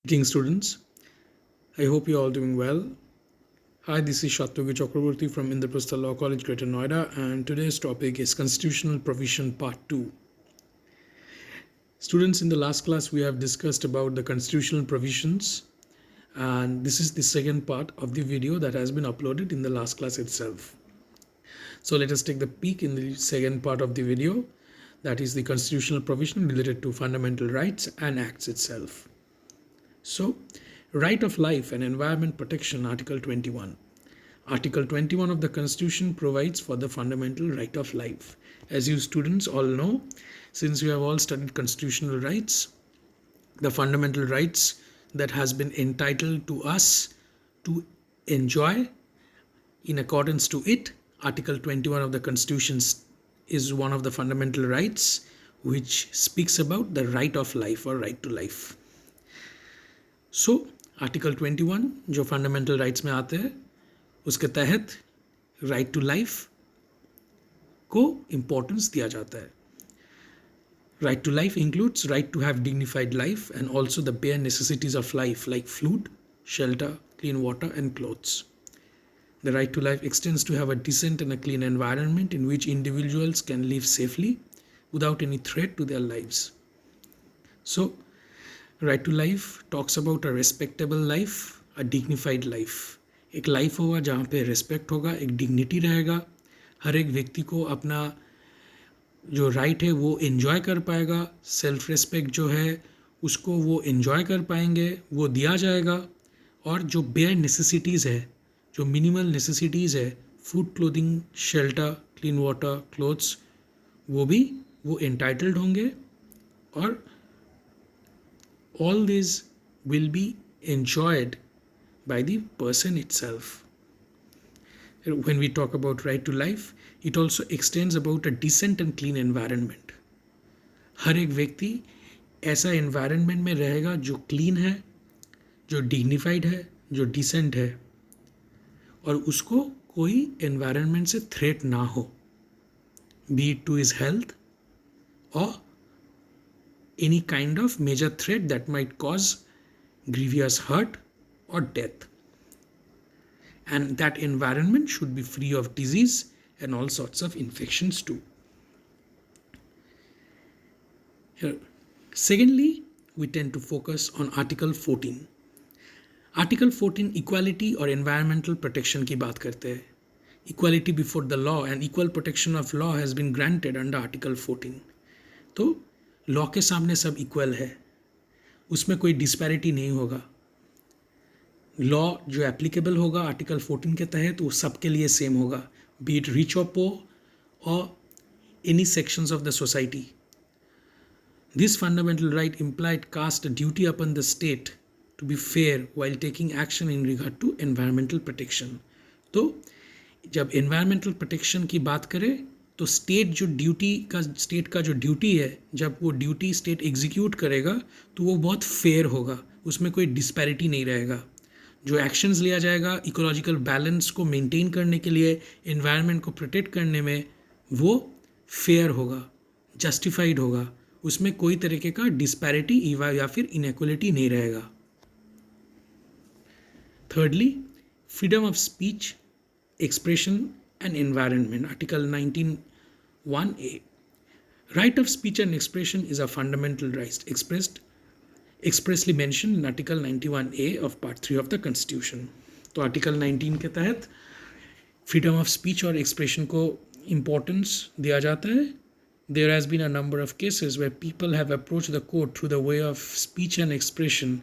Greeting students, I hope you're all doing well. Hi, this is Shatyogi Chakraborty from Indraprastha Law College, Greater Noida, and today's topic is Constitutional Provision Part 2. Students, in the last class we have discussed about the constitutional provisions, and this is the second part of the video that has been uploaded in the last class itself. So let us take the peek in the second part of the video, that is the constitutional provision related to fundamental rights and acts itself. So, right of life and environment protection, Article 21. Article 21 of the Constitution provides for the fundamental right of life. As you students all know, since you have all studied constitutional rights, the fundamental rights that has been entitled to us to enjoy in accordance to it, Article 21 of the Constitution is one of the fundamental rights which speaks about the right of life or right to life. So article 21 जो fundamental rights में आते हैं उसके तहत right to life को importance दिया जाता है. Right to life includes right to have dignified life and also the bare necessities of life like food, shelter, clean water and clothes. The right to life extends to have a decent and a clean environment in which individuals can live safely without any threat to their lives. So right to life talks about a respectable life, a dignified life. एक life होगा जहाँ पे respect होगा, एक dignity रहेगा, हर एक व्यक्ति को अपना जो राइट है वो एंजॉय कर पाएगा, सेल्फ रिस्पेक्ट जो है उसको वो एंजॉय कर पाएंगे, वो दिया जाएगा. और जो बेयर नेसेसिटीज़ है, जो मिनिमल नेसेसिटीज़ है, food, clothing, shelter, clean water, clothes, वो एंटाइटल्ड होंगे. और all these will be enjoyed by the person itself. When we talk about right to life, it also extends about a decent and clean environment. हर एक व्यक्ति ऐसा environment में रहेगा जो clean है, जो dignified है, जो decent है, और उसको कोई environment से threat ना हो, be it to his health or any kind of major threat that might cause grievous hurt or death. And that environment should be free of disease and all sorts of infections too. Here. Secondly, we tend to focus on Article 14. Article 14 equality or environmental protection की बात करते हैं. Equality before the law and equal protection of law has been granted under Article 14. तो law के सामने सब equal है, उसमें कोई डिस्पैरिटी नहीं होगा. लॉ जो एप्लीकेबल होगा आर्टिकल 14 के तहत वो सबके लिए सेम होगा, बी इट रिच और पोर और any sections of the society. This fundamental right implied cast a duty upon the state to be fair while taking action in regard to environmental protection. तो जब environmental protection की बात करें तो state का जो ड्यूटी है, जब वो ड्यूटी स्टेट एग्जीक्यूट करेगा तो वो बहुत फेयर होगा, उसमें कोई डिस्पैरिटी नहीं रहेगा. जो एक्शंस लिया जाएगा इकोलॉजिकल बैलेंस को मेंटेन करने के लिए, एनवायरनमेंट को प्रोटेक्ट करने में, वो फेयर होगा, जस्टिफाइड होगा, उसमें कोई तरीके का डिस्पैरिटी या फिर इनइक्वालिटी नहीं रहेगा. Thirdly, freedom of speech, expression and environment, Article 19(1)(a). Right of speech and expression is a fundamental right expressly mentioned in Article 91(a) of Part 3 of the Constitution. तो Article 19 के तहत freedom of speech और expression को importance दिया जाता है. There has been a number of cases where people have approached the court through the way of speech and expression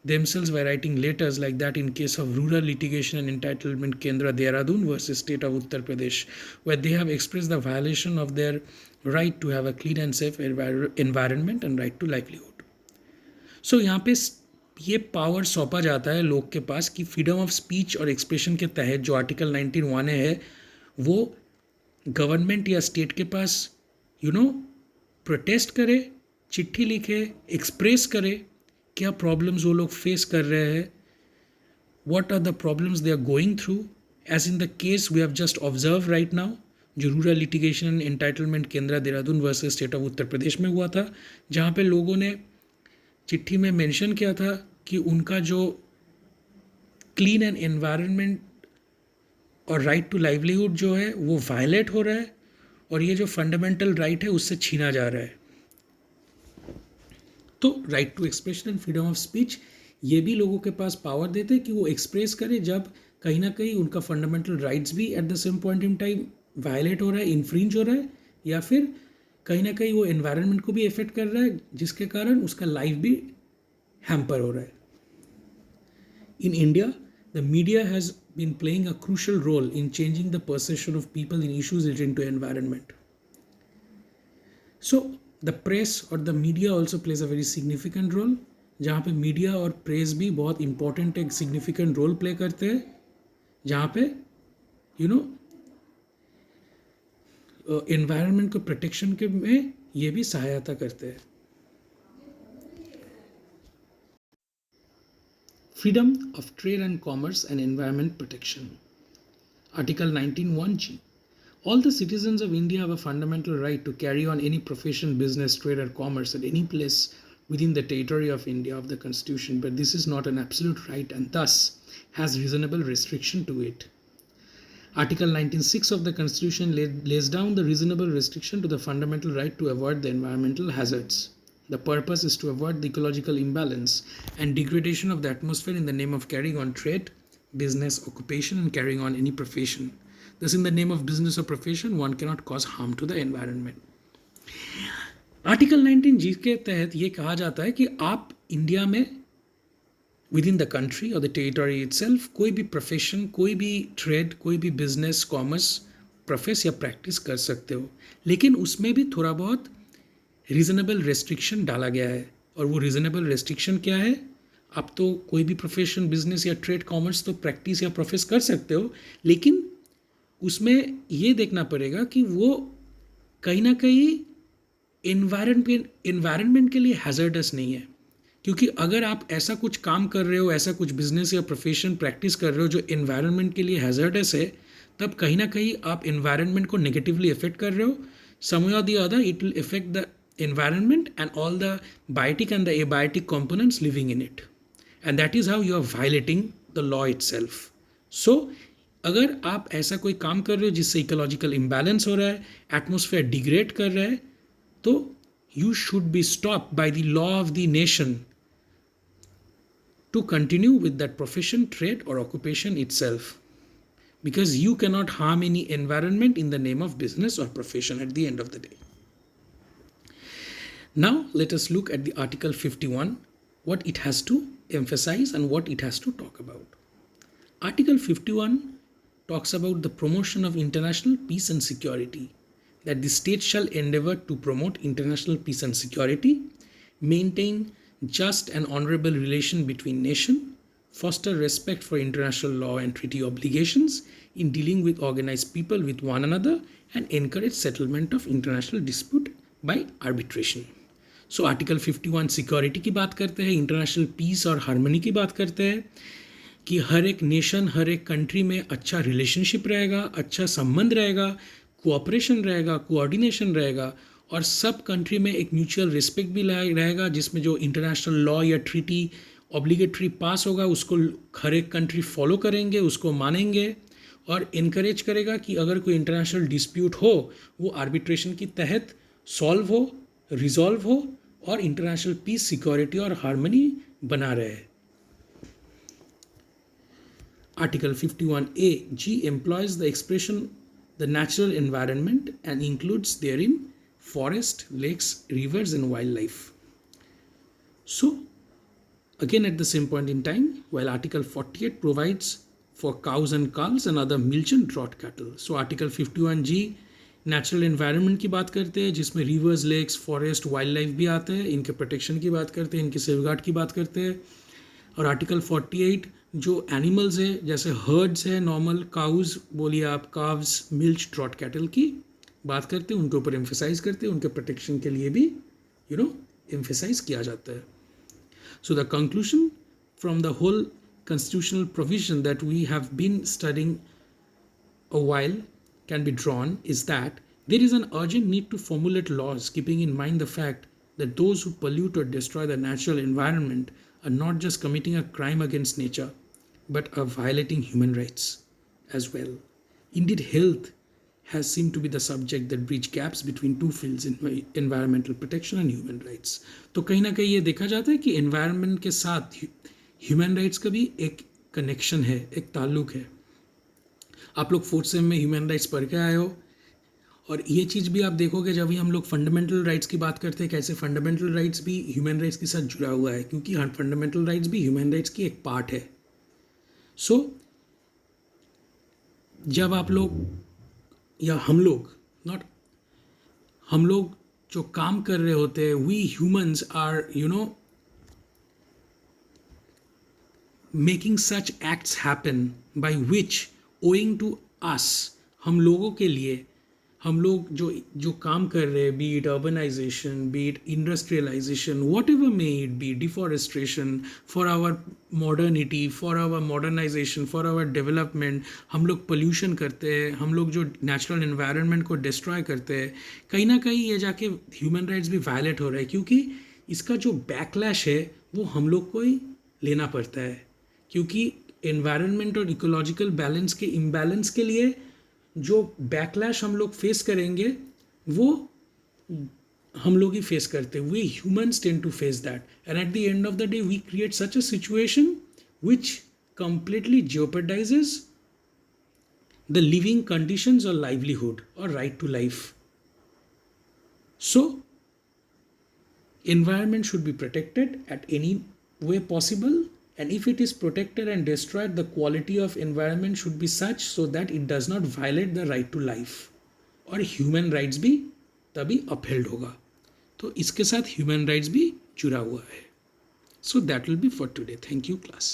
themselves by writing letters, like that in case of Rural Litigation and Entitlement Kendra Dehradun versus State of Uttar Pradesh, where they have expressed the violation of their right to have a clean and safe environment and right to livelihood. So यहाँ पे ये power सौंपा जाता है लोग के पास कि freedom of speech और एक्सप्रेशन के तहत जो आर्टिकल 19(1) है वो गवर्नमेंट या स्टेट के पास प्रोटेस्ट करे, चिट्ठी लिखे, एक्सप्रेस करे क्या प्रॉब्लम्स वो लोग फेस कर रहे हैं, what are the problems they are going through, as in the case we have just observed right now, जो रूरल लिटिगेशन एंड एंटाइटलमेंट केंद्र Dehradun versus state of Uttar Pradesh में हुआ था, जहाँ पे लोगों ने चिट्ठी में मेंशन किया था कि उनका जो क्लीन एंड एनवायरनमेंट और राइट टू लाइवलीहुड जो है वो वायलेट हो रहा है, और ये जो फंडामेंटल राइट है उससे छीना जा रहा है। तो right to expression and freedom of speech ये भी लोगों के पास पावर देते हैं कि वो एक्सप्रेस करें जब कहीं ना कहीं उनका फंडामेंटल राइट्स भी at the same point in time violate हो रहा है, इन्फ्रिंज हो रहा है, या फिर कहीं ना कहीं वो एनवायरनमेंट को भी इफेक्ट कर रहा है जिसके कारण उसका लाइफ भी हैम्पर हो रहा है। In India, the media has been playing a crucial role in changing the perception of people in issues related to environment. So, the press or the media also plays a very significant role, जहाँ पे media और press भी बहुत important एक significant role play करते हैं, जहाँ पे एनवायरनमेंट को प्रोटेक्शन के में ये भी सहायता करते हैं। Freedom of trade and commerce and environment protection. Article 19(1)(g). All the citizens of India have a fundamental right to carry on any profession, business, trade or commerce at any place within the territory of India of the Constitution, but this is not an absolute right and thus has reasonable restriction to it. Article 19(6) of the Constitution lays down the reasonable restriction to the fundamental right to avoid the environmental hazards. The purpose is to avoid the ecological imbalance and degradation of the atmosphere in the name of carrying on trade, business, occupation, and carrying on any profession. Thus, in the name of business or profession, one cannot cause harm to the environment. Article 19(g) के तहत ये कहा जाता है कि आप India में within the country or the territory itself कोई भी profession, कोई भी trade, कोई भी business, commerce, प्रोफेस या प्रैक्टिस कर सकते हो, लेकिन उसमें भी थोड़ा बहुत रीज़नेबल रेस्ट्रिक्शन डाला गया है। और वो रीज़नेबल रेस्ट्रिक्शन क्या है? आप तो कोई भी प्रोफेशन, बिजनेस या ट्रेड, कॉमर्स तो प्रैक्टिस या प्रोफेस कर सकते हो, लेकिन उसमें ये देखना पड़ेगा कि वो कहीं ना कहीं एनवायरनमेंट के लिए हैज़र्डस नहीं है। क्योंकि अगर आप ऐसा कुछ काम कर रहे हो, ऐसा कुछ बिजनेस या प्रोफेशन प्रैक्टिस कर रहे हो जो एनवायरनमेंट के लिए हैज़र्डस है, तब कहीं ना कहीं आप एनवायरनमेंट को नेगेटिवली इफेक्ट कर रहे हो। सम वे और the other it will effect the environment and all the biotic and the abiotic components living in it, and that is how you are violating the law itself. So अगर आप ऐसा कोई काम कर रहे हो जिससे इकोलॉजिकल इम्बैलेंस हो रहा है, एटमॉस्फेयर डिग्रेड कर रहा है, तो you should be stopped by the law of the nation to continue with that profession, trade or occupation itself, because you cannot harm any environment in the name of business or profession at the end of the day. Now let us look at the Article 51, what it has to emphasize and what it has to talk about. Article 51 talks about the promotion of international peace and security, that the state shall endeavor to promote international peace and security, maintain just and honorable relation between nations, foster respect for international law and treaty obligations in dealing with organized people with one another, and encourage settlement of international dispute by arbitration. So article 51 security की बात करते हैं, international piece और harmony की बात करते हैं कि हर एक नेशन, हर एक कंट्री में अच्छा रिलेशनशिप रहेगा, अच्छा संबंध रहेगा, कोऑपरेशन रहेगा, कोऑर्डिनेशन रहेगा, और सब कंट्री में एक म्यूचुअल रिस्पेक्ट भी रहेगा, जिसमें जो इंटरनेशनल लॉ या ट्रीटी ऑब्लिगेटरी पास होगा उसको हर एक कंट्री फॉलो करेंगे, उसको मानेंगे, और इनकरेज करेगा कि अगर कोई इंटरनेशनल डिस्प्यूट हो वो आर्बिट्रेशन के तहत सॉल्व हो, रिजॉल्व हो, और इंटरनेशनल पीस, सिक्योरिटी और हार्मनी बना रहे। Article 51(a)(g) employs the expression the natural environment and includes therein forest, lakes, rivers and wildlife. So again at the same point in time, while Article 48 provides for cows and culls and other milch and draught cattle, so Article 51(g) natural environment की बात करते हैं, जिसमें rivers, lakes, forest, wild life भी आते हैं, इनके protection की बात करते हैं, इनके सेफगार्ड की बात करते हैं। और आर्टिकल 48 जो एनिमल्स है, जैसे हर्ड्स है, नॉर्मल काउज बोलिए आप, काव्स, मिल्च, ट्रॉट कैटल की बात करते हैं, उनके ऊपर एम्फेसाइज करते हैं, उनके प्रोटेक्शन के लिए भी एम्फेसाइज किया जाता है। So the conclusion from the whole constitutional provision that we have been studying a while can be drawn is that there is an urgent need to formulate laws keeping in mind the fact that those who pollute or destroy the natural environment are not just committing a crime against nature, but are violating human rights as well. Indeed, health has seemed to be the subject that bridge gaps between two fields in environmental protection and human rights. तो कहीं ना कहीं ये देखा जाता है कि environment के साथ human rights का भी एक connection है, एक ताल्लुक है. आप लोग फोर्थ सेम में ह्यूमन राइट्स पढ़ के आए हो, और ये चीज़ भी आप देखोगे जब भी हम लोग फंडामेंटल राइट्स की बात करते हैं, कैसे फंडामेंटल राइट्स भी ह्यूमन राइट्स के साथ जुड़ा हुआ है, क्योंकि फंडामेंटल राइट्स भी ह्यूमन राइट्स की एक पार्ट है. सो जब आप लोग या हम लोग, नॉट हम लोग जो काम कर रहे होते हैं, we humans are making such acts happen by which owing to us, हम लोगों के लिए, हम लोग जो काम कर रहे हैं, be it urbanisation, be it industrialisation, whatever may it be, deforestation, for our modernity, for our modernisation, for our development, हम लोग पोल्यूशन करते हैं, हम लोग जो नेचुरल इन्वायरमेंट को डिस्ट्रॉय करते हैं, कहीं ना कहीं ये जाके ह्यूमन राइट्स भी वायलेट हो रहा है, क्योंकि इसका जो बैकलैश है वो हम लोग को ही लेना पड़ता है, क्योंकि एनवायरनमेंट और इकोलॉजिकल बैलेंस के इम्बैलेंस के लिए जो बैकलैश हम लोग फेस करेंगे वो हम लोग ही फेस करते हैं. We humans tend to face that, and at the end of the day we create such a situation which completely jeopardizes the living conditions or livelihood or right to life. So environment should be protected at any way possible, and if it is protected and destroyed, the quality of environment should be such so that it does not violate the right to life, और human rights भी तभी upheld होगा. तो इसके साथ human rights भी जुड़ा हुआ है. So that will be for today. Thank you class.